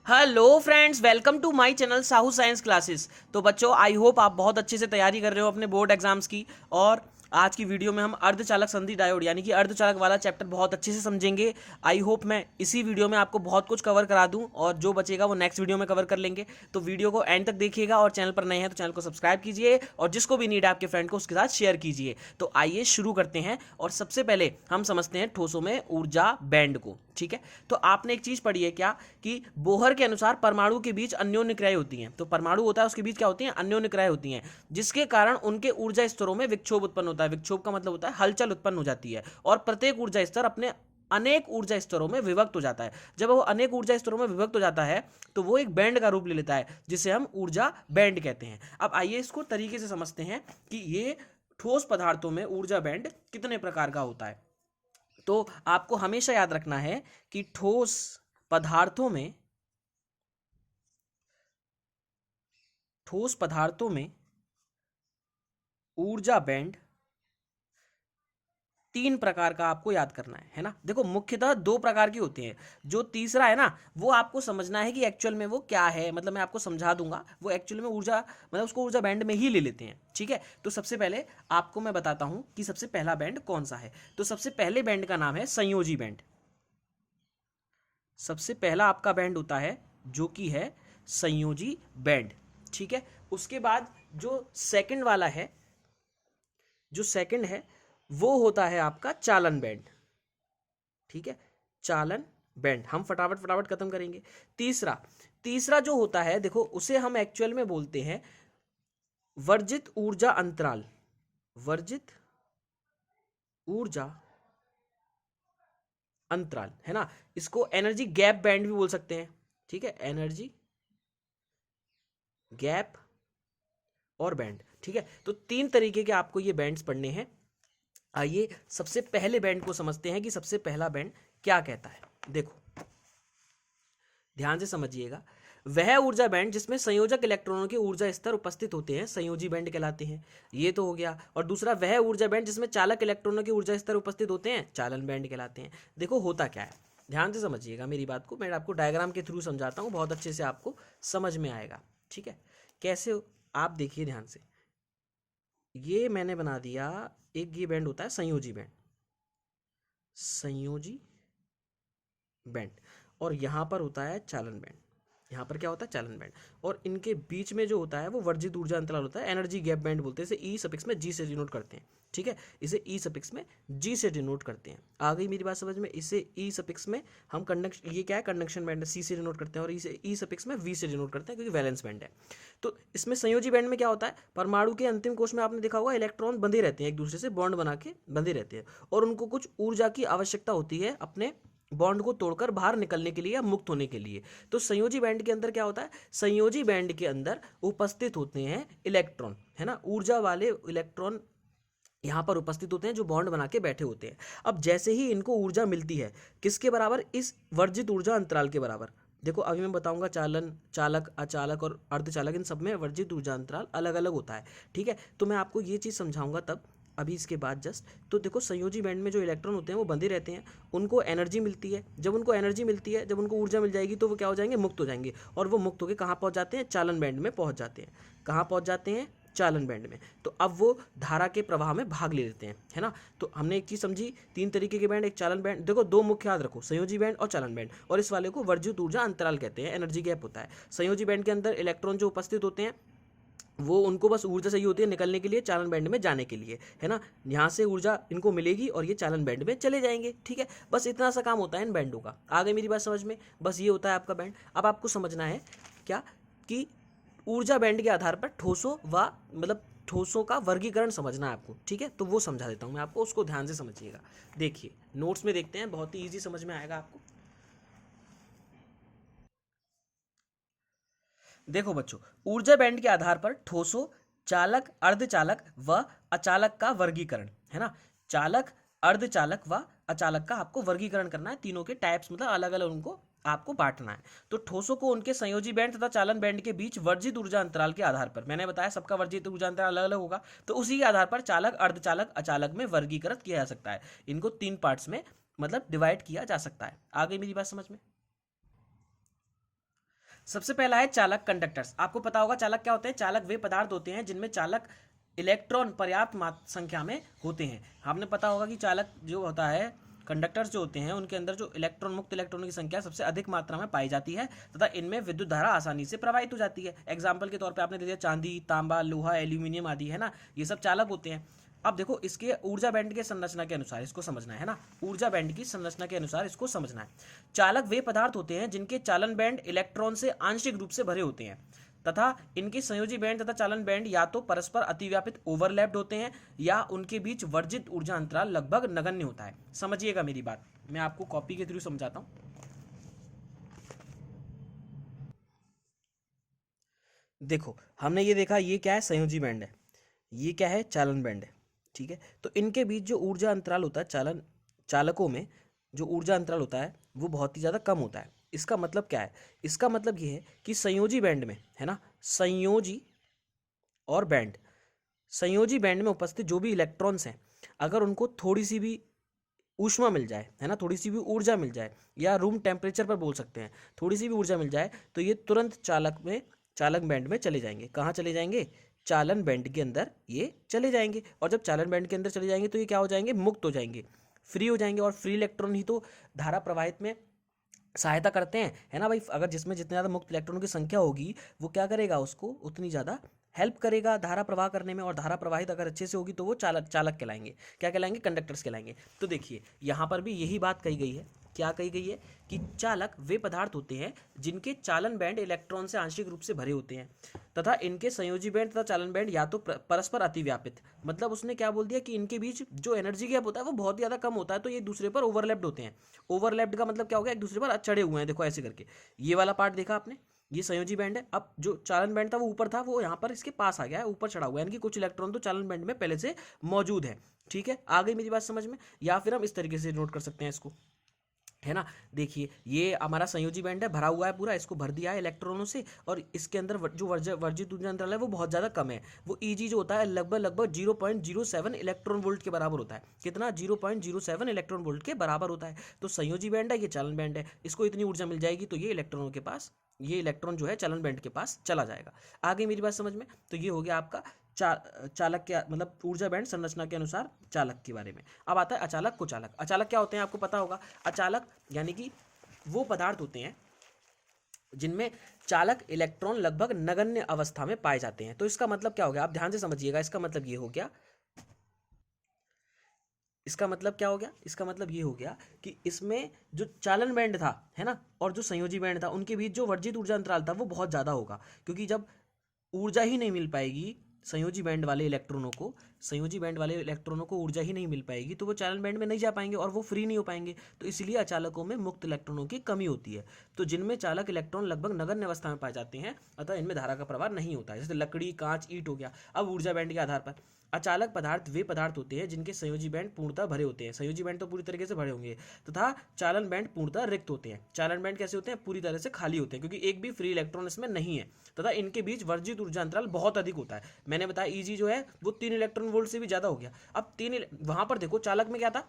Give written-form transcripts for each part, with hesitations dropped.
Hello friends, welcome to my channel Sahu science classes. तो बच्चों, I hope आप बहुत अच्छे से तैयारी कर रहे हो अपने बोर्ड एग्जाम्स की। और आज की वीडियो में हम अर्धचालक संधि डायोड यानी कि अर्धचालक वाला चैप्टर बहुत अच्छे से समझेंगे। आई होप मैं इसी वीडियो में आपको बहुत कुछ कवर करा दूं और जो बचेगा वो नेक्स्ट वीडियो में कवर कर लेंगे। तो वीडियो को एंड तक देखिएगा और चैनल पर नए हैं तो चैनल को सब्सक्राइब कीजिए और जिसको भी नीड है आपके फ्रेंड को उसके साथ शेयर कीजिए। तो आइए शुरू करते हैं और सबसे पहले हम समझते हैं ठोसों में ऊर्जा बैंड को। ठीक है, तो आपने एक चीज पढ़ी है क्या कि बोहर के अनुसार परमाणु के बीच अन्योन्य क्रियाएं होती हैं। तो परमाणु होता है, उसके बीच क्या होती हैं? अन्योन्य क्रियाएं होती हैं, जिसके कारण उनके ऊर्जा स्तरों में विक्षोभ उत्पन्न होता है। विक्षोभ का मतलब होता है हलचल उत्पन्न हो जाती है और प्रत्येक ऊर्जा स्तर अपने अनेक ऊर्जा स्तरों में विभक्त हो जाता है। जब वो अनेक ऊर्जा स्तरों में विभक्त हो जाता है तो वो एक बैंड का रूप ले लेता है, जिसे हम ऊर्जा बैंड कहते हैं। अब आइए इसको तरीके से समझते हैं कि ये ठोस पदार्थों में ऊर्जा बैंड कितने प्रकार का होता है। तो आपको हमेशा याद रखना है कि ठोस पदार्थों में ऊर्जा बैंड तीन प्रकार का आपको याद करना है ना। देखो, मुख्यतः दो प्रकार की होती हैं। जो तीसरा है ना, वो आपको समझना है कि एक्चुअल में वो क्या है। मतलब मैं आपको समझा दूंगा, वो एक्चुअल में ऊर्जा मतलब उसको ऊर्जा बैंड में ही ले लेते हैं। ठीक है, तो सबसे पहले आपको मैं बताता हूं कि सबसे पहला बैंड कौन सा है। तो सबसे पहले बैंड का नाम है संयोजी बैंड। सबसे पहला आपका बैंड होता है जो कि है संयोजी बैंड। ठीक है, उसके बाद जो सेकंड वाला है, जो सेकंड है वो होता है आपका चालन बैंड। ठीक है, चालन बैंड हम फटाफट फटाफट खत्म करेंगे। तीसरा तीसरा जो होता है, देखो उसे हम एक्चुअल में बोलते हैं वर्जित ऊर्जा अंतराल। वर्जित ऊर्जा अंतराल है ना, इसको एनर्जी गैप बैंड भी बोल सकते हैं। ठीक है, एनर्जी गैप और बैंड। ठीक है, तो तीन तरीके के आपको ये बैंड्स पढ़ने हैं। आइए सबसे पहले बैंड को समझते हैं कि सबसे पहला बैंड क्या कहता है। देखो ध्यान से समझिएगा, वह ऊर्जा बैंड जिसमें संयोजक इलेक्ट्रॉनों के ऊर्जा स्तर उपस्थित होते हैं संयोजी बैंड कहलाते हैं। ये तो हो गया। और दूसरा, वह ऊर्जा बैंड जिसमें चालक इलेक्ट्रॉनों के ऊर्जा स्तर उपस्थित होते हैं चालन बैंड कहलाते हैं। देखो होता क्या है, ध्यान से समझिएगा मेरी बात को। मैं आपको डायग्राम के थ्रू समझाता हूँ, बहुत अच्छे से आपको समझ में आएगा। ठीक है, कैसे? आप देखिए ध्यान से। ये मैंने बना दिया, एक ये बैंड होता है संयोजी बैंड, संयोजी बैंड। और यहां पर होता है चालन बैंड। यहाँ पर क्या होता है? चालन बैंड। और इनके बीच में जो होता है वो वर्जित ऊर्जा अंतराल होता है, एनर्जी गैप बैंड बोलते हैं। इसे ई सफिक्स में जी से डिनोट करते हैं। ठीक है, इसे ई सफिक्स में जी से डिनोट करते हैं। आ गई मेरी बात समझ में? इसे ई सफिक्स में हम कंडक्शन, ये क्या है? कंडक्शन बैंड, सी से डिनोट करते हैं। और इसे ई सफिक्स में वी से डिनोट करते हैं क्योंकि वैलेंस बैंड है। तो इसमें संयोजी बैंड में क्या होता है? परमाणु के अंतिम कोश में आपने देखा होगा इलेक्ट्रॉन बंधे रहते हैं, एक दूसरे से बॉन्ड बना के बंधे रहते हैं और उनको कुछ ऊर्जा की आवश्यकता होती है अपने बॉन्ड को तोड़कर बाहर निकलने के लिए या मुक्त होने के लिए। तो संयोजी बैंड के अंदर क्या होता है? संयोजी बैंड के अंदर उपस्थित होते हैं इलेक्ट्रॉन, है ना, ऊर्जा वाले इलेक्ट्रॉन यहां पर उपस्थित होते हैं जो बॉन्ड बना के बैठे होते हैं। अब जैसे ही इनको ऊर्जा मिलती है, किसके बराबर? इस वर्जित ऊर्जा अंतराल के बराबर। देखो अभी मैं बताऊंगा, चालन, चालक, अचालक और अर्धचालक, इन सब में वर्जित ऊर्जा अंतराल अलग अलग होता है। ठीक है, तो मैं आपको ये चीज़ समझाऊंगा तब, अभी इसके बाद जस्ट। तो देखो संयोजी बैंड में जो इलेक्ट्रॉन होते हैं वो बंधे रहते हैं, उनको एनर्जी मिलती है। जब उनको एनर्जी मिलती है, जब उनको ऊर्जा मिल जाएगी तो वो क्या हो जाएंगे? मुक्त हो जाएंगे। और वो मुक्त होकर कहाँ पहुँच जाते हैं? चालन बैंड में पहुँच जाते हैं। कहाँ पहुँच जाते हैं? चालन बैंड में। तो अब वो धारा के प्रवाह में भाग ले लेते हैं, है ना। तो हमने एक चीज समझी, तीन तरीके के बैंड, एक चालन बैंड। देखो दो मुख्य याद रखो, संयोजी बैंड और चालन बैंड। और इस वाले को वर्जित ऊर्जा अंतराल कहते हैं, एनर्जी गैप होता है। संयोजी बैंड के अंदर इलेक्ट्रॉन जो उपस्थित होते हैं वो, उनको बस ऊर्जा चाहिए होती है निकलने के लिए, चालन बैंड में जाने के लिए, है ना। यहाँ से ऊर्जा इनको मिलेगी और ये चालन बैंड में चले जाएंगे। ठीक है, बस इतना सा काम होता है इन बैंडों का। आ गई मेरी बात समझ में? बस ये होता है आपका बैंड। अब आपको समझना है क्या कि ऊर्जा बैंड के आधार पर ठोसों व मतलब ठोसों का वर्गीकरण समझना है आपको। ठीक है, तो वो समझा देता हूं मैं आपको, उसको ध्यान से समझिएगा। देखिए नोट्स में देखते हैं, बहुत ही इजी समझ में आएगा आपको। देखो बच्चों, ऊर्जा बैंड के आधार पर ठोसों, चालक, अर्धचालक व अचालक का वर्गीकरण, है ना। चालक, अर्धचालक व अचालक का आपको वर्गीकरण करना है। तीनों के टाइप्स मतलब अलग अलग उनको आपको बांटना है। तो ठोसों को उनके संयोजी बैंड तथा चालन बैंड के बीच वर्जित ऊर्जा अंतराल के आधार पर, मैंने बताया सबका वर्जित ऊर्जा अंतराल अलग अलग होगा, तो उसी के आधार पर चालक, अर्धचालक, अचालक में वर्गीकृत किया जा सकता है। इनको तीन पार्ट्स में मतलब डिवाइड किया जा सकता है। आ गई मेरी बात समझ में? सबसे पहला है चालक, कंडक्टर्स। आपको पता होगा चालक क्या होते हैं? चालक वे पदार्थ होते हैं जिनमें चालक इलेक्ट्रॉन पर्याप्त संख्या में होते हैं। हमने पता होगा कि चालक जो होता है, कंडक्टर्स जो होते हैं, उनके अंदर जो इलेक्ट्रॉन, मुक्त इलेक्ट्रॉनों की संख्या सबसे अधिक मात्रा में पाई जाती है तथा इनमें विद्युत धारा आसानी से प्रवाहित हो जाती है। एग्जाम्पल के तौर पे आपने दे दिया चांदी, तांबा, लोहा, एल्यूमिनियम आदि, है ना, ये सब चालक होते हैं। अब देखो इसके ऊर्जा बैंड के संरचना के अनुसार इसको समझना है ना, ऊर्जा बैंड की संरचना के अनुसार इसको समझना है। चालक वे पदार्थ होते हैं जिनके चालन बैंड इलेक्ट्रॉन से आंशिक रूप से भरे होते हैं तथा इनके संयोजी बैंड तथा चालन बैंड या तो परस्पर अतिव्यापित ओवरलैप्ड होते हैं या उनके बीच वर्जित ऊर्जा अंतराल लगभग नगण्य होता है। समझिएगा मेरी बात, मैं आपको कॉपी के थ्रू समझाता हूं। देखो हमने ये देखा, ये क्या है? संयोजी बैंड है। ये क्या है? चालन बैंड है। ठीक है, तो इनके बीच जो ऊर्जा अंतराल होता है, चालकों में जो ऊर्जा अंतराल होता है वो बहुत ही ज़्यादा कम होता है। इसका मतलब क्या है? इसका मतलब ये है कि संयोजी बैंड में, है ना, संयोजी और बैंड, संयोजी बैंड में उपस्थित जो भी इलेक्ट्रॉन्स हैं, अगर उनको थोड़ी सी भी ऊष्मा मिल जाए, है ना, थोड़ी सी भी ऊर्जा मिल जाए, या रूम टेम्परेचर पर बोल सकते हैं, थोड़ी सी भी ऊर्जा मिल जाए, तो ये तुरंत चालक बैंड में चले जाएंगे। कहाँ चले जाएंगे? चालन बैंड के अंदर ये चले जाएंगे। और जब चालन बैंड के अंदर चले जाएंगे तो ये क्या हो जाएंगे? मुक्त हो जाएंगे, फ्री हो जाएंगे। और फ्री इलेक्ट्रॉन ही तो धारा प्रवाहित में सहायता करते हैं, है ना भाई। अगर जिसमें जितने ज़्यादा मुक्त इलेक्ट्रॉनों की संख्या होगी वो क्या करेगा? उसको उतनी ज़्यादा हेल्प करेगा धारा प्रवाह करने में। और धारा प्रवाहित अगर अच्छे से होगी तो वो चालक कहलाएंगे। क्या कहलाएंगे? कंडक्टर्स कहलाएंगे। तो देखिए यहाँ पर भी यही बात कही गई है। क्या कही गई है? कि चालक वे पदार्थ होते हैं जिनके चालन बैंड इलेक्ट्रॉन से आंशिक रूप से भरे होते हैं तथा इनके संयोजी बैंड तथा चालन बैंड या तो परस्पर अतिव्यापित, मतलब उसने क्या बोल दिया कि इनके बीच जो एनर्जी गैप होता है वो बहुत ज़्यादा कम होता है, तो ये दूसरे पर ओवरलैप्ड होते हैं। ओवरलैप्ड का मतलब क्या हो गया? एक दूसरे पर चढ़े हुए हैं। देखो ऐसे करके, ये वाला पार्ट देखा आपने, ये संयोजी बैंड है। अब जो चालन बैंड था वो ऊपर था, वो यहाँ पर इसके पास आ गया है, ऊपर चढ़ा हुआ है, यानी कि कुछ इलेक्ट्रॉन तो चालन बैंड में पहले से मौजूद है। ठीक है, आ गई मेरी बात समझ में? या फिर हम इस तरीके से नोट कर सकते हैं इसको, है ना। देखिए ये हमारा संयोजी बैंड है, भरा हुआ है पूरा, इसको भर दिया है इलेक्ट्रॉनों से, और इसके अंदर जो वर्जित ऊर्जा अंतराल है वो बहुत ज़्यादा कम है। वो ईजी जो होता है लगभग 0.07 इलेक्ट्रॉन वोल्ट के बराबर होता है। कितना? 0.07 इलेक्ट्रॉन वोल्ट के बराबर होता है। तो संयोजी बैंड है, ये चालन बैंड है, इसको इतनी ऊर्जा मिल जाएगी तो ये इलेक्ट्रॉनों के पास, ये इलेक्ट्रॉन जो है चालन बैंड के पास चला जाएगा। आगे मेरी बात समझ में? तो ये हो गया आपका चालक के मतलब ऊर्जा बैंड संरचना के अनुसार चालक के बारे में। अब आता है अचालक, कुचालक। अचालक क्या होते हैं? आपको पता होगा। अचालक यानी कि वो पदार्थ होते हैं जिनमें चालक इलेक्ट्रॉन लगभग नगण्य अवस्था में पाए जाते हैं। तो इसका मतलब क्या हो गया? आप ध्यान से समझिएगा। इसका मतलब ये हो गया, इसका मतलब क्या हो गया? इसका मतलब ये हो गया कि इसमें जो चालन बैंड था, है ना, और जो संयोजी बैंड था, उनके बीच जो वर्जित ऊर्जा अंतराल था वो बहुत ज़्यादा होगा। क्योंकि जब ऊर्जा ही नहीं मिल पाएगी संयोजी बैंड वाले इलेक्ट्रॉनों को ऊर्जा ही नहीं मिल पाएगी तो वो चालन बैंड में नहीं जा पाएंगे और वो फ्री नहीं हो पाएंगे। तो इसलिए अचालकों में मुक्त इलेक्ट्रॉनों की कमी होती है। तो जिनमें चालक इलेक्ट्रॉन लगभग नगण्य अवस्था में पाए जाते हैं, अतः इनमें धारा का प्रवाह नहीं होता है। जैसे लकड़ी, कांच, ईंट हो गया। अब ऊर्जा बैंड के आधार पर अचालक पदार्थ वे पदार्थ होते हैं जिनके संयोजी बैंड पूर्णतः भरे होते हैं। संयोजी बैंड तो पूरी तरीके से भरे होंगे तथा चालन बैंड पूर्णतः रिक्त होते हैं। चालन बैंड कैसे होते हैं? पूरी तरह से खाली होते हैं, क्योंकि एक भी फ्री इलेक्ट्रॉन इसमें नहीं है तथा इनके बीच वर्जित ऊर्जा अंतराल बहुत अधिक होता है। मैंने बताया ईजी जो है वो 3 इलेक्ट्रॉन वोल्ट से भी ज्यादा हो गया। अब वहां पर देखो चालक में क्या था?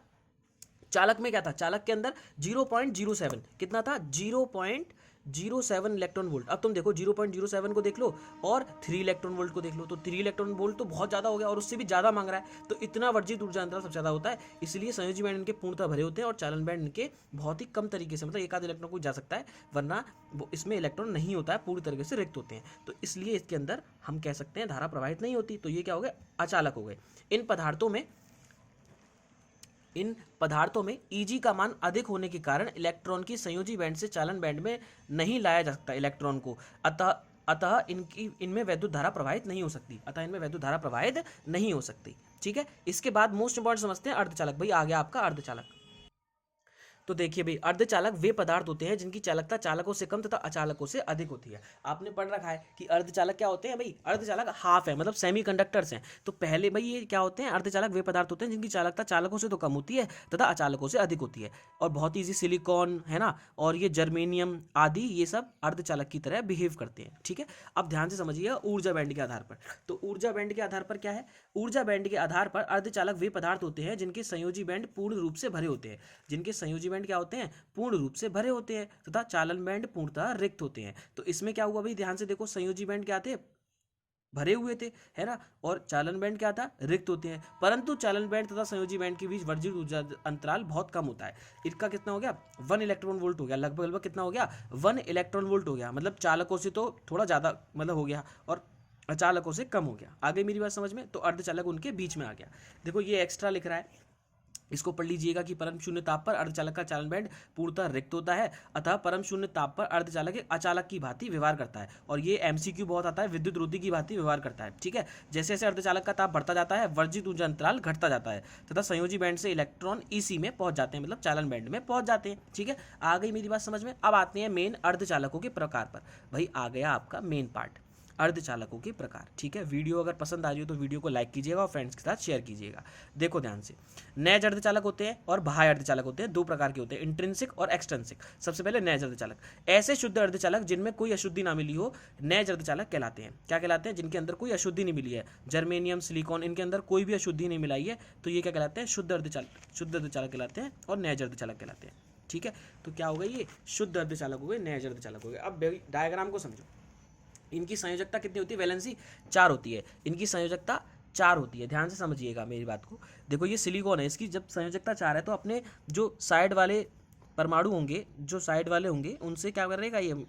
चालक के अंदर 0.07, कितना था? 0.07 इलेक्ट्रॉन वोल्ट। अब तुम देखो 0.07 को देख लो और 3 इलेक्ट्रॉन वोल्ट को देख लो, तो 3 इलेक्ट्रॉन वोल्ट तो बहुत ज़्यादा हो गया और उससे भी ज़्यादा मांग रहा है। तो इतना वर्जित ऊर्जा अंतराल सबसे ज़्यादा होता है, इसलिए संयोजी बैंड इनके पूर्णतः भरे होते हैं और चालन बैंड इनके बहुत ही कम तरीके से, मतलब एक आध इलेक्ट्रॉन को जा सकता है, वरना वो इसमें इलेक्ट्रॉन नहीं होता है, पूरी तरीके से रिक्त होते हैं। तो इसलिए इसके अंदर हम कह सकते हैं धारा प्रवाहित नहीं होती। तो ये क्या हो गए? अचालक हो गए। इन पदार्थों में Eg का मान अधिक होने के कारण इलेक्ट्रॉन की संयोजी बैंड से चालन बैंड में नहीं लाया जा सकता इलेक्ट्रॉन को, अतः इनमें वैद्युत धारा प्रवाहित नहीं हो सकती। ठीक है, इसके बाद मोस्ट इंपॉर्टेंट समझते हैं अर्धचालक। भाई आ गया आपका अर्धचालक। तो देखिए भाई, अर्धचालक वे पदार्थ होते हैं जिनकी चालकता चालकों से कम तथा अचालकों से अधिक होती है। आपने पढ़ रखा है कि अर्धचालक क्या होते हैं भाई? अर्धचालक हाफ है, मतलब सेमी कंडक्टर्स हैं। तो पहले भाई ये क्या होते हैं? अर्धचालक वे पदार्थ होते हैं जिनकी चालकता चालकों से तो कम होती है तथा अचालकों से अधिक होती है। और बहुत ईजी सिलिकॉन, है ना, और ये जर्मेनियम आदि, ये सब अर्धचालक की तरह बिहेव करते हैं। ठीक है, अब ध्यान से समझिएगा ऊर्जा बैंड के आधार पर। तो ऊर्जा बैंड के आधार पर क्या है? ऊर्जा बैंड के आधार पर अर्धचालक वे पदार्थ होते हैं जिनके संयोजी बैंड पूर्ण रूप से भरे होते हैं। जिनके संयोजी बैंड क्या होते हैं, पूर्ण रूप से भरे होते हैं तथा चालन बैंड पूर्णतः रिक्त होते हैं। तो इसमें क्या हुआ भाई, ध्यान से देखो, संयोजी बैंड क्या थे, भरे हुए थे, है ना, और चालन बैंड क्या था, रिक्त होते हैं। परंतु चालन बैंड तथा संयोजी बैंड के बीच वर्जित ऊर्जा अंतराल बहुत कम होता है। इसका कितना हो गया, 1 इलेक्ट्रॉन वोल्ट हो गया, लगभग लगभग कितना हो गया, 1 इलेक्ट्रॉन वोल्ट हो गया। मतलब चालकों से तो थोड़ा ज़्यादा मतलब हो गया और अचालकों से कम हो गया। आगे मेरी बात समझ में, तो अर्धचालक उनके बीच में आ गया। देखो ये एक्स्ट्रा लिख रहा है, इसको पढ़ लीजिएगा कि परम शून्य ताप पर अर्धचालक का चालन बैंड पूर्णतः रिक्त होता है, अतः परम शून्य ताप पर अर्धचालक एक अचालक की भांति व्यवहार करता है। और ये एमसीक्यू बहुत आता है, विद्युत रोधी की भांति व्यवहार करता है। ठीक है, जैसे जैसे अर्धचालक का ताप बढ़ता जाता है वर्जित ऊर्जा अंतराल घटता जाता है तथा संयोजी बैंड से इलेक्ट्रॉन ईसी में पहुंच जाते हैं, मतलब चालन बैंड में पहुंच जाते हैं। ठीक है, आ गई मेरी बात समझ में। अब आते हैं मेन अर्धचालकों के प्रकार पर। भाई आ गया आपका मेन पार्ट, अर्धचालकों के प्रकार। ठीक है, वीडियो अगर पसंद आ रही हो तो वीडियो को लाइक कीजिएगा और फ्रेंड्स के साथ शेयर कीजिएगा। देखो ध्यान से, नैज अर्धचालक होते हैं और बाह्य अर्धचालक होते हैं, दो प्रकार के होते हैं, इंट्रिंसिक और एक्सट्रिंसिक। सबसे पहले नैज अर्धचालक, ऐसे शुद्ध अर्धचालक जिनमें कोई अशुद्धि ना मिली हो नैज अर्धचालक कहलाते हैं। क्या कहलाते हैं, जिनके अंदर कोई अशुद्धि नहीं मिली है, जर्मेनियम, सिलिकॉन, इनके अंदर कोई भी अशुद्धि नहीं मिलाई है, तो ये क्या कहलाते हैं, शुद्ध अर्धचालक कहलाते हैं और नैज अर्धचालक कहलाते हैं। ठीक है, तो क्या हो गई, ये शुद्ध अर्धचालक हो गए, नैज अर्धचालक हो गए। अब डायग्राम को समझो, इनकी संयोजकता कितनी होती है, वैलेंसी 4 होती है, इनकी संयोजकता 4 होती है। ध्यान से समझिएगा मेरी बात को। देखो ये सिलिकॉन है, इसकी जब संयोजकता 4 है तो अपने जो साइड वाले परमाणु होंगे, जो साइड वाले होंगे उनसे क्या करेगा, ये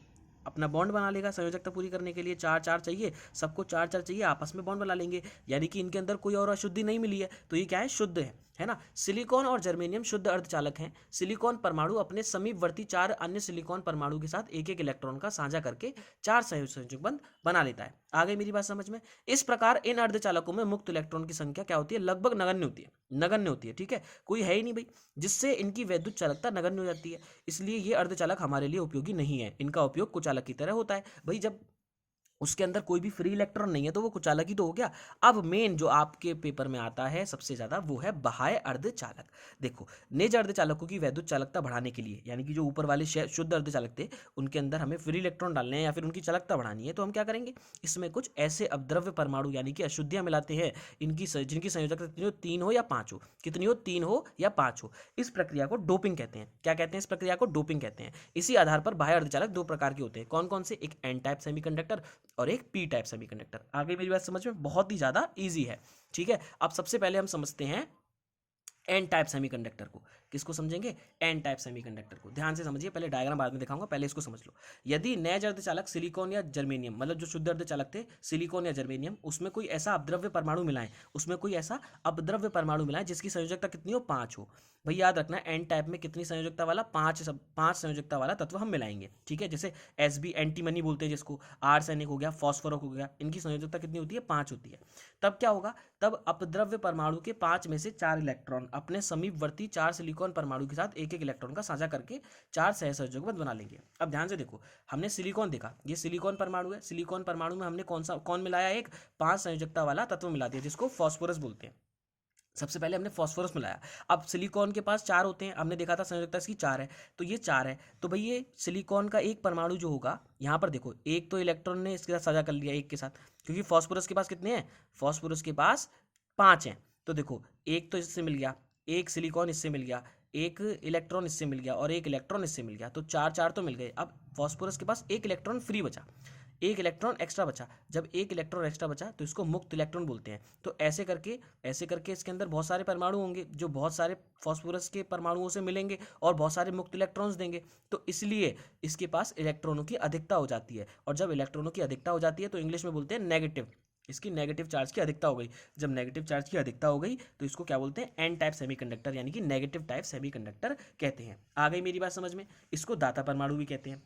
अपना बॉन्ड बना लेगा। संयोजकता पूरी करने के लिए 4 4 चाहिए, सबको 4 4 चाहिए, आपस में बॉन्ड बना लेंगे, यानी कि इनके अंदर कोई और अशुद्धि नहीं मिली है, तो ये क्या है, शुद्ध है ना। सिलिकॉन और जर्मेनियम शुद्ध अर्धचालक हैं। सिलिकॉन परमाणु अपने समीपवर्ती 4 अन्य सिलिकॉन परमाणु के साथ एक एक इलेक्ट्रॉन का साझा करके 4 संयोजक बंध बना लेता है। आ गई मेरी बात समझ में। इस प्रकार इन अर्धचालकों में मुक्त इलेक्ट्रॉन की संख्या क्या होती है, लगभग नगण्य होती है, नगण्य होती है। ठीक है, कोई है ही नहीं भाई, जिससे इनकी वैद्युत चालकता नगण्य हो जाती है। इसलिए ये अर्धचालक हमारे लिए उपयोगी नहीं है, इनका उपयोग कुचालक की तरह होता है। भाई जब उसके अंदर कोई भी फ्री इलेक्ट्रॉन नहीं है तो वो कुचालक ही तो हो गया। अब मेन जो आपके पेपर में आता है सबसे ज्यादा, वो है बाह्य अर्धचालक। देखो, निज अर्धचालकों की वैद्युत चालकता बढ़ाने के लिए, यानी कि जो ऊपर वाले शुद्ध अर्धचालक थे उनके अंदर हमें फ्री इलेक्ट्रॉन डालने हैं या फिर उनकी चालकता बढ़ानी है, तो हम क्या करेंगे, इसमें कुछ ऐसे अपद्रव्य परमाणु यानी कि अशुद्धियां मिलाते हैं, जिनकी संयोजकता कितनी हो, 3 हो या 5 हो, कितनी हो, 3 हो या 5 हो। इस प्रक्रिया को डोपिंग कहते हैं। क्या कहते हैं, इस प्रक्रिया को डोपिंग कहते हैं। इसी आधार पर बाह्य अर्धचालक 2 प्रकार के होते हैं। कौन कौन से, एक एन टाइप सेमीकंडक्टर और एक पी टाइप सेमीकंडक्टर। आगे मेरी बात समझ में, बहुत ही ज्यादा इजी है। ठीक है, अब सबसे पहले हम समझते हैं एन टाइप सेमीकंडक्टर को। किसको समझेंगे, एन टाइप सेमीकंडक्टर को। ध्यान से समझिए, पहले डायग्राम बाद में दिखाऊंगा, पहले इसको समझ लो। यदि नैज अर्धचालक सिलिकॉन या जर्मेनियम, मतलब जो शुद्ध अर्धचालक थे सिलिकॉन या जर्मेनियम, उसमें कोई ऐसा अपद्रव्य परमाणु मिलाएं, उसमें कोई ऐसा अपद्रव्य परमाणु मिलाएं जिसकी संयोजकता कितनी हो, 5 हो। भाई याद रखना, एन टाइप में कितनी संयोजकता वाला, 5 संयोजकता वाला तत्व हम मिलाएंगे। ठीक है, जैसे Sb एंटीमनी बोलते हैं जिसको, आर्सेनिक हो गया, फॉस्फोरस हो गया, इनकी संयोजकता कितनी होती है, 5 होती है। तब क्या होगा, तब अपद्रव्य परमाणु के 5 में से 4 इलेक्ट्रॉन अपने समीपवर्ती 4 सिलिकॉन परमाणु के साथ एक एक इलेक्ट्रॉन का साझा करके 4 सहसंयोजक बंध बना लेंगे। अब ध्यान से देखो, हमने सिलिकॉन देखा, ये सिलिकॉन परमाणु है, सिलिकॉन परमाणु में हमने कौन मिलाया, एक 5 संयोजकता वाला तत्व मिला दिया जिसको फॉस्फोरस बोलते हैं। सबसे पहले हमने फॉस्फोरस मिलाया। अब सिलिकॉन के पास 4 होते हैं, हमने देखा था संयोजकता इसकी 4 है, तो ये 4 है। तो भाई ये सिलिकॉन का एक परमाणु जो होगा, यहाँ पर देखो, एक तो इलेक्ट्रॉन ने इसके साथ साझा कर लिया एक के साथ, क्योंकि फॉस्फोरस के पास कितने हैं, फॉस्फोरस के पास 5 हैं। तो देखो, एक तो इससे मिल गया, एक सिलिकॉन इससे मिल गया, एक इलेक्ट्रॉन इससे मिल गया और एक इलेक्ट्रॉन इससे मिल गया, तो 4 4 तो मिल गए। अब फॉस्फोरस के पास एक इलेक्ट्रॉन फ्री बचा, एक इलेक्ट्रॉन एक्स्ट्रा बचा। जब एक इलेक्ट्रॉन एक्स्ट्रा बचा तो इसको मुक्त इलेक्ट्रॉन बोलते हैं। तो ऐसे करके इसके अंदर बहुत सारे परमाणु होंगे जो बहुत सारे फॉस्फोरस के परमाणुओं से मिलेंगे और बहुत सारे मुक्त इलेक्ट्रॉन्स देंगे। तो इसलिए इसके पास इलेक्ट्रॉनों की अधिकता हो जाती है, और जब इलेक्ट्रॉनों की अधिकता हो जाती है तो इंग्लिश में बोलते हैं नेगेटिव, इसकी नेगेटिव चार्ज की अधिकता हो गई। जब नेगेटिव चार्ज की अधिकता हो गई तो इसको क्या बोलते हैं, एन टाइप सेमीकंडक्टर, यानी कि नेगेटिव टाइप सेमीकंडक्टर कहते हैं। आ गई मेरी बात समझ में। इसको दाता परमाणु भी कहते हैं,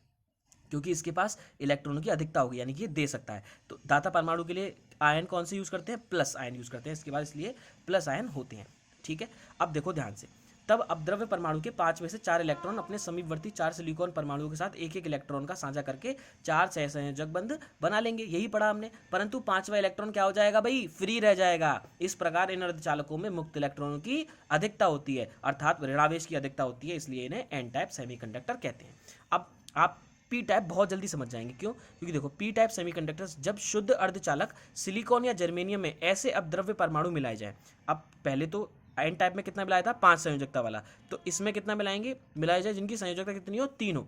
क्योंकि इसके पास इलेक्ट्रॉनों की अधिकता होगी, यानी कि ये दे सकता है। तो दाता परमाणु के लिए आयन कौन से यूज करते हैं, प्लस आयन यूज करते हैं, इसके बाद इसलिए प्लस आयन होते हैं। ठीक है, अब देखो ध्यान से, तब अपद्रव्य परमाणु के 5 में से 4 इलेक्ट्रॉन अपने समीपवर्ती 4 सिलिकॉन परमाणुओं के साथ एक एक इलेक्ट्रॉन का साझा करके 4 सहसंयोजक बंध बना लेंगे। यही पढ़ा हमने, परंतु 5वां इलेक्ट्रॉन क्या हो जाएगा भाई, फ्री रह जाएगा। इस प्रकार इन अर्धचालकों में मुक्त इलेक्ट्रॉनों की अधिकता होती है, अर्थात ऋणावेश की अधिकता होती है, इसलिए इन्हें एन टाइप सेमीकंडक्टर कहते हैं। अब आप पी टाइप बहुत जल्दी समझ जाएंगे, क्यों, क्योंकि देखो, पी टाइप सेमीकंडक्टर्स, जब शुद्ध अर्धचालक सिलिकॉन या जर्मेनियम में ऐसे अपद्रव्य परमाणु मिलाए जाए। अब पहले तो एन टाइप में कितना मिलाया था, 5 संयोजकता वाला, तो इसमें कितना मिलाएंगे, मिलाया जाए जिनकी संयोजकता कितनी हो, 3 हो,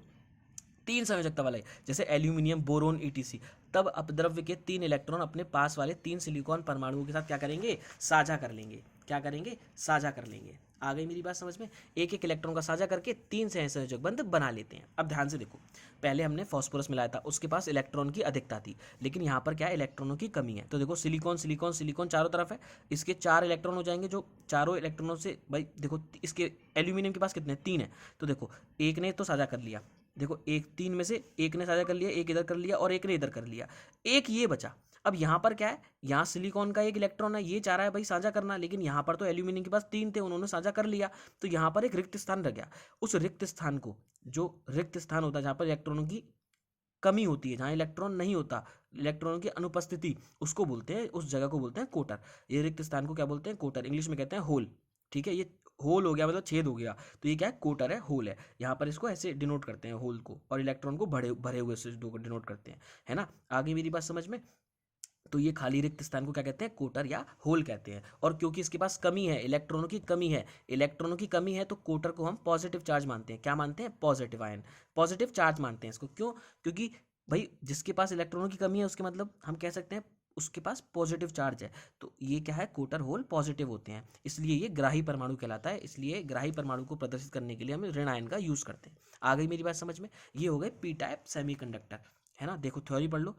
3 संयोजकता वाला है, जैसे एल्यूमिनियम, बोरोन, ईटीसी। तब अपद्रव्य के 3 इलेक्ट्रॉन अपने पास वाले 3 सिलिकॉन परमाणुओं के साथ क्या करेंगे, साझा कर लेंगे, क्या करेंगे, साझा कर लेंगे। आ गई मेरी बात समझ में, एक एक इलेक्ट्रॉन का साझा करके 3 संयोजक बंध बना लेते हैं। अब ध्यान से देखो, पहले हमने फास्फोरस मिलाया था, उसके पास इलेक्ट्रॉन की अधिकता थी, लेकिन यहाँ पर क्या है, इलेक्ट्रॉनों की कमी है। तो देखो सिलिकॉन सिलिकॉन सिलिकॉन चारों तरफ है, इसके 4 इलेक्ट्रॉन हो जाएंगे, जो चारों इलेक्ट्रॉनों से भाई देखो, इसके एल्यूमिनियम के पास कितने, 3 है, तो देखो एक ने तो साझा कर लिया, देखो एक 3 में से एक ने साझा कर लिया, एक इधर कर लिया और एक ने इधर कर लिया, एक ये बचा। अब यहाँ पर क्या है, यहाँ सिलिकॉन का एक इलेक्ट्रॉन है, ये चाह रहा है भाई साझा करना, लेकिन यहाँ पर तो एल्यूमिनियम के पास 3 थे, उन्होंने साझा कर लिया, तो यहाँ पर एक रिक्त स्थान रह गया। उस रिक्त स्थान को, जो रिक्त स्थान होता है जहाँ पर इलेक्ट्रॉनों की कमी होती है, जहाँ इलेक्ट्रॉन नहीं होता, इलेक्ट्रॉनों की अनुपस्थिति, उसको बोलते हैं, उस जगह को बोलते हैं कोटर। ये रिक्त स्थान को क्या बोलते हैं, कोटर, इंग्लिश में कहते हैं होल। ठीक है, ये होल हो गया मतलब छेद हो गया, तो ये क्या है, कोटर है, होल है। यहाँ पर इसको ऐसे डिनोट करते हैं होल को, और इलेक्ट्रॉन को भरे भरे हुए से डिनोट करते हैं, है ना। आगे मेरी बात समझ में, तो ये खाली रिक्त स्थान को क्या कहते हैं, कोटर या होल कहते हैं। और क्योंकि इसके पास कमी है, इलेक्ट्रॉनों की कमी है, इलेक्ट्रॉनों की कमी है, तो कोटर को हम पॉजिटिव चार्ज मानते हैं। क्या मानते हैं, पॉजिटिव आयन, पॉजिटिव चार्ज मानते हैं इसको। क्यों, क्योंकि भाई जिसके पास इलेक्ट्रॉनों की कमी है, उसके मतलब हम कह सकते हैं उसके पास पॉजिटिव चार्ज है, तो ये क्या है, कोटर होल पॉजिटिव होते हैं, इसलिए ये ग्राही परमाणु कहलाता है। इसलिए ग्राही परमाणु को प्रदर्शित करने के लिए हम ऋण आयन का यूज करते हैं। आ गई मेरी बात समझ में, ये हो गए पी टाइप सेमीकंडक्टर, है ना। देखो थ्योरी पढ़ लो,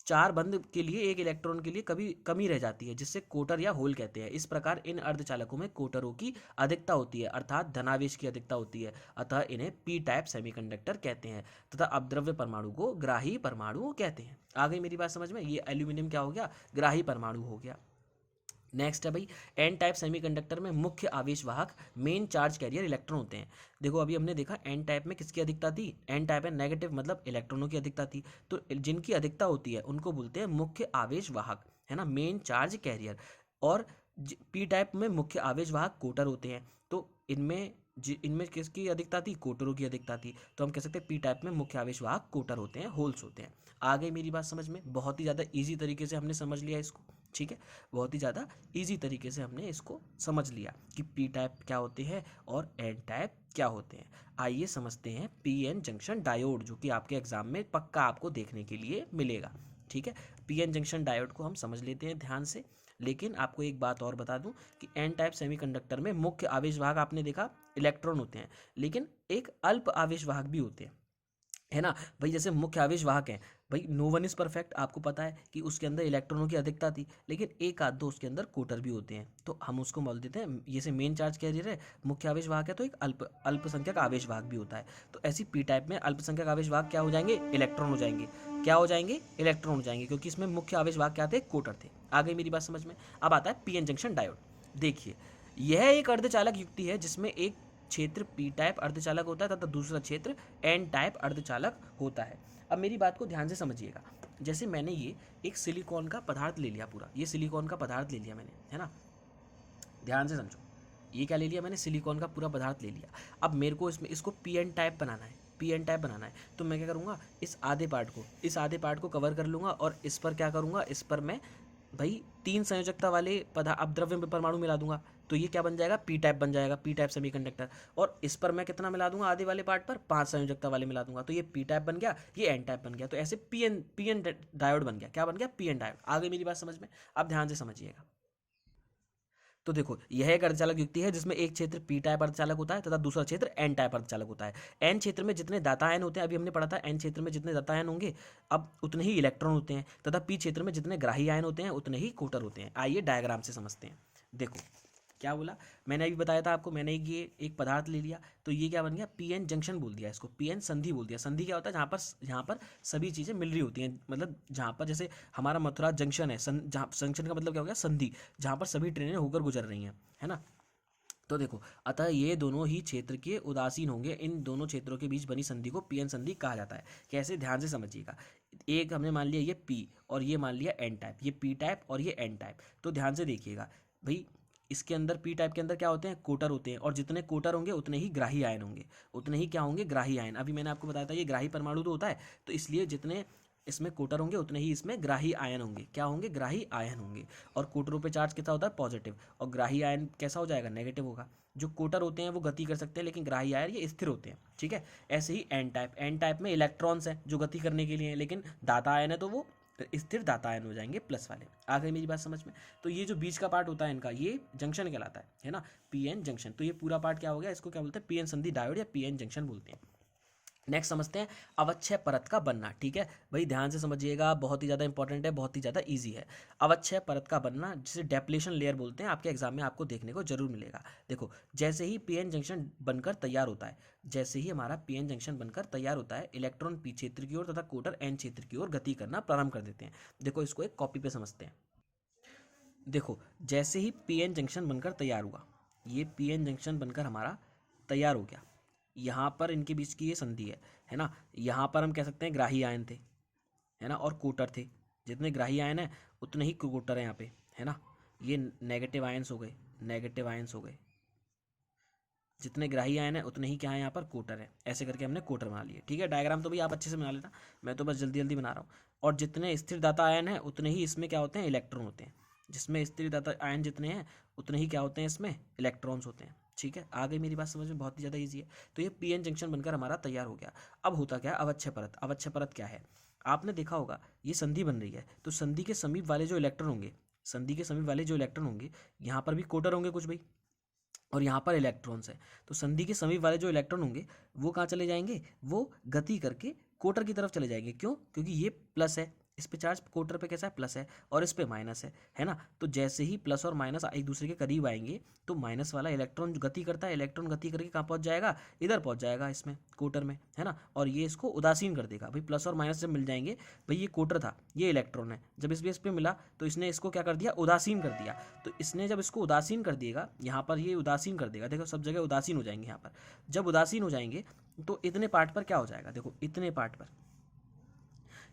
4 बंध के लिए एक इलेक्ट्रॉन के लिए कभी कमी रह जाती है, जिससे कोटर या होल कहते हैं। इस प्रकार इन अर्धचालकों में कोटरों की अधिकता होती है, अर्थात धनावेश की अधिकता होती है, अतः इन्हें पी टाइप सेमीकंडक्टर कहते हैं, तथा अपद्रव्य परमाणु को ग्राही परमाणु कहते हैं। आ गई मेरी बात समझ में, ये एल्यूमिनियम क्या हो गया, ग्राही परमाणु हो गया। नेक्स्ट है भाई, एन टाइप सेमीकंडक्टर में मुख्य आवेश वाहक मेन चार्ज कैरियर इलेक्ट्रॉन होते हैं। देखो अभी हमने देखा एन टाइप में किसकी अधिकता थी, एन टाइप है नेगेटिव, मतलब इलेक्ट्रॉनों की अधिकता थी, तो जिनकी अधिकता होती है उनको बोलते हैं मुख्य आवेश वाहक, है ना, मेन चार्ज कैरियर। और पी टाइप में मुख्य आवेश वाहक कोटर होते हैं, तो इनमें किसकी अधिकता थी, कोटरों की अधिकता थी, तो हम कह सकते हैं पी टाइप में मुख्य आवेश वाहक कोटर होते हैं, होल्स होते हैं। आ गई मेरी बात समझ में, बहुत ही ज़्यादा ईजी तरीके से हमने समझ लिया इसको। ठीक है, बहुत ही ज़्यादा इजी तरीके से हमने इसको समझ लिया कि पी टाइप क्या होते हैं और एन टाइप क्या होते हैं। आइए समझते हैं पी एन जंक्शन डायोड, जो कि आपके एग्जाम में पक्का आपको देखने के लिए मिलेगा। ठीक है, पी एन जंक्शन डायोड को हम समझ लेते हैं ध्यान से। लेकिन आपको एक बात और बता दूं कि एन टाइप सेमीकंडक्टर में मुख्य आवेश वाहक आपने देखा इलेक्ट्रॉन होते हैं, लेकिन एक अल्प आवेश वाहक भी होते हैं, है ना भाई। जैसे मुख्य आवेश वाहक हैं भाई, नो वन इज परफेक्ट, आपको पता है कि उसके अंदर इलेक्ट्रॉनों की अधिकता थी, लेकिन एक आध दो उसके अंदर कोटर भी होते हैं, तो हम उसको बोल देते हैं, जैसे मेन चार्ज कैरियर है, मुख्य आवेश वाहक है, तो एक अल्पसंख्यक आवेश वाहक भी होता है। तो ऐसी पी टाइप में अल्पसंख्यक आवेश वाहक क्या हो जाएंगे, इलेक्ट्रॉन हो जाएंगे। क्या हो जाएंगे, इलेक्ट्रॉन हो जाएंगे, क्योंकि इसमें मुख्य आवेश वाहक क्या थे, कोटर थे। आ गई मेरी बात समझ में। अब आता है पी एन जंक्शन डायोड। देखिए यह एक अर्धचालक युक्ति है जिसमें एक क्षेत्र पी टाइप अर्धचालक होता है तथा दूसरा क्षेत्र एन टाइप अर्धचालक होता है। अब मेरी बात को ध्यान से समझिएगा, जैसे मैंने ये एक सिलिकॉन का पदार्थ ले लिया, पूरा ये सिलिकॉन का पदार्थ ले लिया मैंने, है ना, ध्यान से समझो, ये क्या ले लिया मैंने, सिलिकॉन का पूरा पदार्थ ले लिया। अब मेरे को इसको पी एन टाइप बनाना है, पी एन टाइप बनाना है, तो मैं क्या करूँगा, इस आधे पार्ट को कवर कर लूँगा, और इस पर क्या करूँगा, इस पर मैं भाई 3 संयोजकता वाले अपद्रव्य में परमाणु मिला दूंगा, तो ये क्या बन जाएगा, पी टाइप बन जाएगा, पी टाइप सेमीकंडक्टर। और इस पर मैं कितना मिला दूंगा, आधे वाले पार्ट पर 5 संयोजकता वाले मिला दूंगा, तो ये पी टाइप बन गया, ये एन टाइप बन गया। तो ऐसे पी एन डायोड बन गया, क्या बन गया, पी एन डायोड। आगे मेरी बात समझ में, अब ध्यान से समझिएगा। तो देखो यह एक अर्धचालक युक्ति है जिसमें एक क्षेत्र पी टाइप अर्धचालक होता है तथा दूसरा क्षेत्र एन टाइप अर्धचालक होता है। एन क्षेत्र में जितने दाता आयन होते हैं, अभी हमने पढ़ा था एन क्षेत्र में जितने दाता आयन होंगे अब उतने ही इलेक्ट्रॉन होते हैं, तथा पी क्षेत्र में जितने ग्राही आयन होते हैं उतने ही कोटर होते हैं। आइए डायग्राम से समझते हैं। देखो क्या बोला, मैंने अभी बताया था आपको, मैंने ये एक पदार्थ ले लिया, तो ये क्या बन गया, पी एन जंक्शन बोल दिया इसको, पी एन संधि बोल दिया। संधि क्या होता है, जहाँ पर सभी चीज़ें मिल रही होती हैं, मतलब जहाँ पर जैसे हमारा मथुरा जंक्शन है, जहाँ जंक्शन का मतलब क्या हो गया, संधि, जहाँ पर सभी ट्रेनें होकर गुजर रही हैं, है ना। तो देखो अतः ये दोनों ही क्षेत्र के उदासीन होंगे, इन दोनों क्षेत्रों के बीच बनी संधि को पी एन संधि कहा जाता है। कैसे, ध्यान से समझिएगा। एक हमने मान लिया ये पी, और ये मान लिया एन टाइप, ये पी टाइप और ये एन टाइप। तो ध्यान से देखिएगा भाई, इसके अंदर पी टाइप के अंदर क्या होते हैं, कोटर होते हैं, और जितने कोटर होंगे उतने ही ग्राही आयन होंगे, उतने ही क्या होंगे, ग्राही आयन। अभी मैंने आपको बताया था ये ग्राही परमाणु तो होता है, तो इसलिए जितने इसमें कोटर होंगे उतने ही इसमें ग्राही आयन होंगे। क्या होंगे? ग्राही आयन होंगे। और कोटरों पे चार्ज कितना होता है? पॉजिटिव। और ग्राही आयन कैसा हो जाएगा? नेगेटिव होगा। जो कोटर होते हैं वो गति कर सकते हैं, लेकिन ग्राही आयन ये स्थिर होते हैं। ठीक है। ऐसे ही एन टाइप, एन टाइप में इलेक्ट्रॉन्स हैं जो गति करने के लिए हैं, लेकिन दाता आयन है तो वो स्थिर दाता आयन हो जाएंगे प्लस वाले। आ गई मेरी बात समझ में? तो ये जो बीच का पार्ट होता है इनका, ये जंक्शन कहलाता है ना, पीएन जंक्शन। तो ये पूरा पार्ट क्या हो गया? इसको क्या बोलते हैं? पीएन संधि डायोड या पीएन जंक्शन बोलते हैं। नेक्स्ट समझते हैं अवक्षय परत का बनना। ठीक है भाई, ध्यान से समझिएगा, बहुत ही ज़्यादा इंपॉर्टेंट है, बहुत ही ज़्यादा इजी है। अवक्षय परत का बनना, जिसे डेप्लेशन लेयर बोलते हैं, आपके एग्जाम में आपको देखने को जरूर मिलेगा। देखो, जैसे ही पीएन जंक्शन बनकर तैयार होता है, जैसे ही हमारा पीएन जंक्शन बनकर तैयार होता है, इलेक्ट्रॉन पी क्षेत्र की ओर तथा कोटर एन क्षेत्र की ओर गति करना प्रारंभ कर देते हैं। देखो, इसको एक कॉपी पे समझते हैं। देखो, जैसे ही पीएन जंक्शन बनकर तैयार हुआ, ये पीएन जंक्शन बनकर हमारा तैयार हो गया, यहाँ पर इनके बीच की ये संधि है ना। यहाँ पर हम कह सकते हैं ग्राही आयन थे, है ना, और कोटर थे। जितने ग्राही आयन है उतने ही कोटर है यहाँ पे, है ना। ये नेगेटिव आयंस हो गए, नेगेटिव आयंस हो गए। जितने ग्राही आयन है उतने ही क्या है यहाँ पर? कोटर है। ऐसे करके हमने कोटर बना लिए। ठीक है, डायग्राम तो भी आप अच्छे से बना लेना, मैं तो बस जल्दी जल्दी बना रहा हूँ। और जितने स्थिर दाता आयन है उतने ही इसमें क्या होते हैं? इलेक्ट्रॉन होते हैं। जिसमें स्थिर दाता आयन जितने हैं उतने ही क्या होते हैं? इसमें इलेक्ट्रॉन्स होते हैं। ठीक है, आ गई मेरी बात समझ में? बहुत ही ज़्यादा ईजी है। तो ये पीएन जंक्शन बनकर हमारा तैयार हो गया। अब होता क्या है? अवक्षय परत। अवक्षय परत क्या है? आपने देखा होगा, ये संधि बन रही है, तो संधि के समीप वाले जो इलेक्ट्रॉन होंगे, संधि के समीप वाले जो इलेक्ट्रॉन होंगे, यहाँ पर भी कोटर होंगे कुछ भाई, और यहाँ पर इलेक्ट्रॉन्स हैं। तो संधि के समीप वाले जो इलेक्ट्रॉन होंगे वो कहाँ चले जाएंगे? वो गति करके कोटर की तरफ चले जाएंगे। क्यों? क्योंकि ये प्लस है, इस पे चार्ज कोटर पे कैसा है? प्लस है, और इस पे माइनस है ना। तो जैसे ही प्लस और माइनस एक दूसरे के करीब आएंगे, तो माइनस वाला इलेक्ट्रॉन जो गति करता है, इलेक्ट्रॉन गति करके कहाँ पहुंच जाएगा? इधर पहुंच जाएगा, इसमें कोटर में, है ना। और ये इसको उदासीन कर देगा भाई। प्लस और माइनस जब मिल जाएंगे भाई, ये कोटर था, ये इलेक्ट्रॉन है, जब इस बेस पे मिला तो इसने इसको क्या कर दिया? उदासीन कर दिया। तो इसने जब इसको उदासीन कर दिएगा, यहाँ पर ये उदासीन कर देगा। देखो, सब जगह उदासीन हो जाएंगे। यहाँ पर जब उदासीन हो जाएंगे तो इतने पार्ट पर क्या हो जाएगा? देखो, इतने पार्ट पर,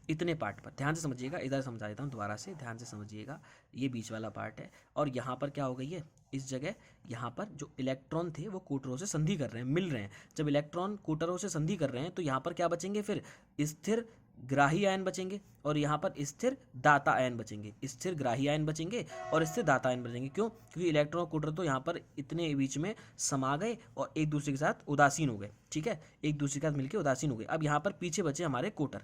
इतने पार्ट पर ध्यान से समझिएगा। इधर समझा देता हूँ दोबारा से, ध्यान से समझिएगा। ये बीच वाला पार्ट है, और यहाँ पर क्या हो गई है? इस जगह यहाँ पर जो इलेक्ट्रॉन थे वो कोटरों से संधि कर रहे हैं, मिल रहे हैं। जब इलेक्ट्रॉन कोटरों से संधि कर रहे हैं तो यहाँ पर क्या बचेंगे? फिर स्थिर ग्राही आयन बचेंगे, और यहाँ पर स्थिर दाता आयन बचेंगे। स्थिर ग्राही आयन बचेंगे और स्थिर दाता आयन बचेंगे। क्यों? क्योंकि इलेक्ट्रॉन और कोटर तो यहाँ पर इतने बीच में समा गए और एक दूसरे के साथ उदासीन हो गए। ठीक है, एक दूसरे के साथ मिलकर उदासीन हो गए। अब यहाँ पर पीछे बचे हमारे कोटर,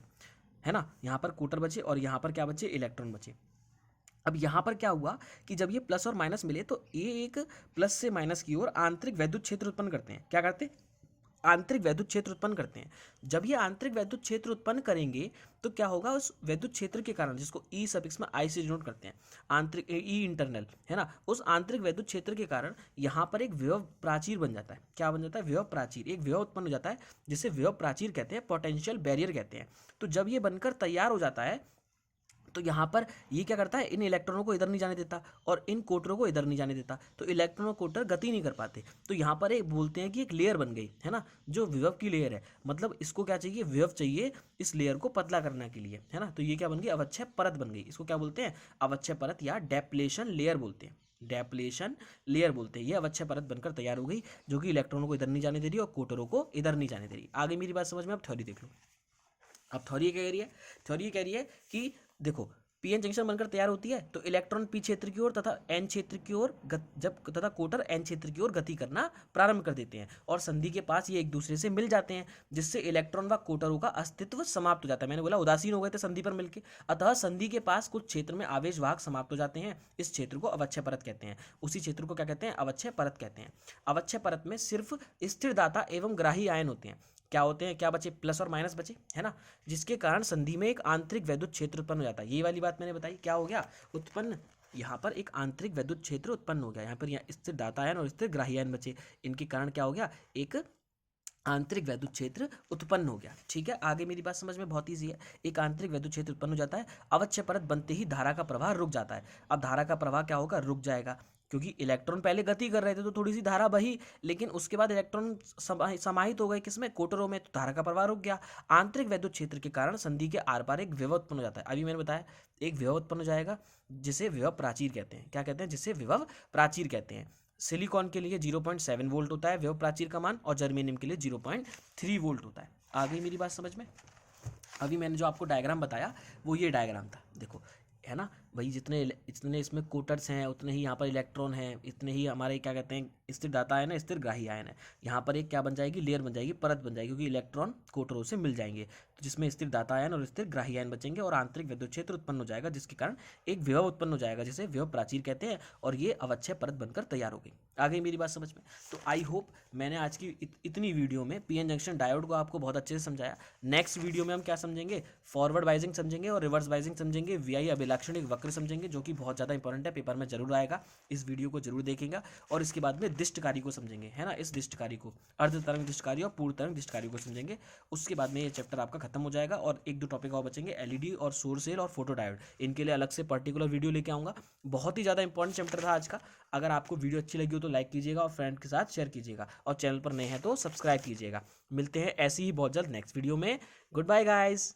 है ना। यहाँ पर कोटर बचे और यहाँ पर क्या बचे? इलेक्ट्रॉन बचे। अब यहाँ पर क्या हुआ कि जब ये प्लस और माइनस मिले तो ये एक प्लस से माइनस की ओर आंतरिक वैद्युत क्षेत्र उत्पन्न करते हैं। क्या करते हैं? आंतरिक वैद्युत क्षेत्र उत्पन्न करते हैं। जब ये आंतरिक वैद्युत क्षेत्र उत्पन्न करेंगे तो क्या होगा? उस वैद्युत क्षेत्र के कारण, जिसको ई सफिक्स में आई से डिनोट करते हैं, आंतरिक ई इंटरनल, है ना, उस आंतरिक वैद्युत क्षेत्र के कारण यहाँ पर एक विभव प्राचीर बन जाता है। क्या बन जाता है? विभव प्राचीर। एक विभव उत्पन्न हो जाता है जिसे विभव प्राचीर कहते हैं, पोटेंशियल बैरियर कहते हैं। तो जब ये बनकर तैयार हो जाता है तो यहाँ पर ये क्या करता है? इन इलेक्ट्रॉनों को इधर नहीं जाने देता और इन कोटरों को इधर नहीं जाने देता। तो इलेक्ट्रॉन और कोटर गति नहीं कर पाते। तो यहाँ पर एक बोलते हैं कि एक लेयर बन गई, है ना, जो विभव की लेयर है। मतलब इसको क्या चाहिए? विभव चाहिए इस लेयर को पतला करने के लिए, है ना। तो ये क्या बन गई? अवक्षय परत बन गई। इसको क्या बोलते हैं? अवक्षय परत या डेप्लेशन लेयर बोलते हैं। डेप्लेशन लेयर बोलते हैं। ये अवक्षय परत बनकर तैयार हो गई, जो कि इलेक्ट्रॉनों को इधर नहीं जाने दे रही और कोटरों को इधर नहीं जाने दे रही। आगे मेरी बात समझ में? अब थ्योरी देख लो। अब थ्योरी क्या कह रही है? थ्योरी कह रही है कि देखो, पीएन जंक्शन बनकर तैयार होती है तो इलेक्ट्रॉन पी क्षेत्र की ओर तथा एन क्षेत्र की ओर जब तथा कोटर एन क्षेत्र की ओर गति करना प्रारंभ कर देते हैं, और संधि के पास ये एक दूसरे से मिल जाते हैं, जिससे इलेक्ट्रॉन व कोटरों का अस्तित्व समाप्त हो जाता है। मैंने बोला उदासीन हो गए थे संधि पर मिलकर, अतः संधि के पास कुछ क्षेत्र में आवेश वाहक समाप्त हो जाते हैं। इस क्षेत्र को अवक्षय परत कहते हैं। उसी क्षेत्र को क्या कहते हैं? अवक्षय परत कहते हैं। अवक्षय परत में सिर्फ स्थिर दाता एवं ग्राही आयन होते हैं। क्या होते हैं? क्या बचे? प्लस और माइनस बचे, है ना, जिसके कारण संधि में एक आंतरिक वैद्युत क्षेत्र उत्पन्न हो जाता है। ये वाली बात मैंने बताई। क्या हो गया? उत्पन्न, यहाँ पर एक आंतरिक वैद्युत क्षेत्र उत्पन्न हो गया। यहाँ पर स्थिर दाता आयन और स्थिर ग्राही आयन बचे। इनके कारण क्या हो गया? एक आंतरिक वैद्युत क्षेत्र उत्पन्न हो गया। ठीक है, आगे मेरी बात समझ में? बहुत ईजी है। एक आंतरिक वैद्युत क्षेत्र उत्पन्न हो जाता है। अवक्षय परत बनते ही धारा का प्रवाह रुक जाता है। अब धारा का प्रवाह क्या होगा? रुक जाएगा, क्योंकि इलेक्ट्रॉन पहले गति कर रहे थे तो थोड़ी सी धारा बही, लेकिन उसके बाद इलेक्ट्रॉन समाहित हो गए किसमें? कोटरों में, तो धारा का प्रवाह रुक गया। आंतरिक वैद्युत क्षेत्र के कारण संधि के आर पार एक विभव उत्पन्न हो जाता है। अभी मैंने बताया एक विभव उत्पन्न हो जाएगा, जिसे विभव प्राचीर कहते हैं। क्या कहते हैं? जिसे विभव प्राचीर कहते हैं। सिलिकॉन के लिए 0.7 वोल्ट होता है विभव प्राचीर का मान, और जर्मेनियम के लिए 0.3 वोल्ट होता है। आ गई मेरी बात समझ में? अभी मैंने जो आपको डायग्राम बताया वो ये डायग्राम था, देखो, है ना भाई, जितने इसमें कोटर्स हैं उतने ही यहाँ पर इलेक्ट्रॉन हैं, इतने ही हमारे क्या कहते हैं स्थिर दाता आयन है, स्थिर ग्राही आयन है। यहाँ पर एक क्या बन जाएगी, लेयर बन जाएगी, परत बन जाएगी, क्योंकि इलेक्ट्रॉन कोटरों से मिल जाएंगे, तो जिसमें स्थिर दाता आयन और स्थिर ग्राही आयन बचेंगे और आंतरिक विद्युत क्षेत्र उत्पन्न हो जाएगा, जिसके कारण एक विभव उत्पन्न हो जाएगा, जिसे विभव प्राचीर कहते हैं, और ये अवच्छय परत बनकर तैयार हो गई। आ गई मेरी बात समझ में? तो आई होप मैंने आज की इतनी वीडियो में पीएन जंक्शन डायोड को आपको बहुत अच्छे से समझाया। नेक्स्ट वीडियो में हम क्या समझेंगे, फॉरवर्ड बाइजिंग समझेंगे और रिवर्स बाइजिंग समझेंगे, वीआई अभिलाक्षणिक वक्र समझेंगे, जो कि बहुत ज़्यादा इंपॉर्टेंट है, पेपर में जरूर आएगा, इस वीडियो को जरूर देखेंगे। और इसके बाद में दिष्टकारी को समझेंगे, है ना, इस दिष्टकारी को, अर्ध तरंग दिष्टकारी और पूर्ण तरंग दिष्टकारी को समझेंगे। उसके बाद में ये चैप्टर आपका खत्म हो जाएगा और एक दो टॉपिक और बचेंगे, एलईडी और सौर सेल और फोटो डायोड, इनके लिए अलग से पर्टिकुलर वीडियो लेके आऊँगा। बहुत ही ज़्यादा इंपॉर्टेंट चैप्टर था आज का। अगर आपको वीडियो अच्छी लगी हो तो लाइक कीजिएगा और फ्रेंड के साथ शेयर कीजिएगा, और चैनल पर नए हैं तो सब्सक्राइब कीजिएगा। मिलते हैं ऐसी ही बहुत जल्द नेक्स्ट वीडियो में। Goodbye guys.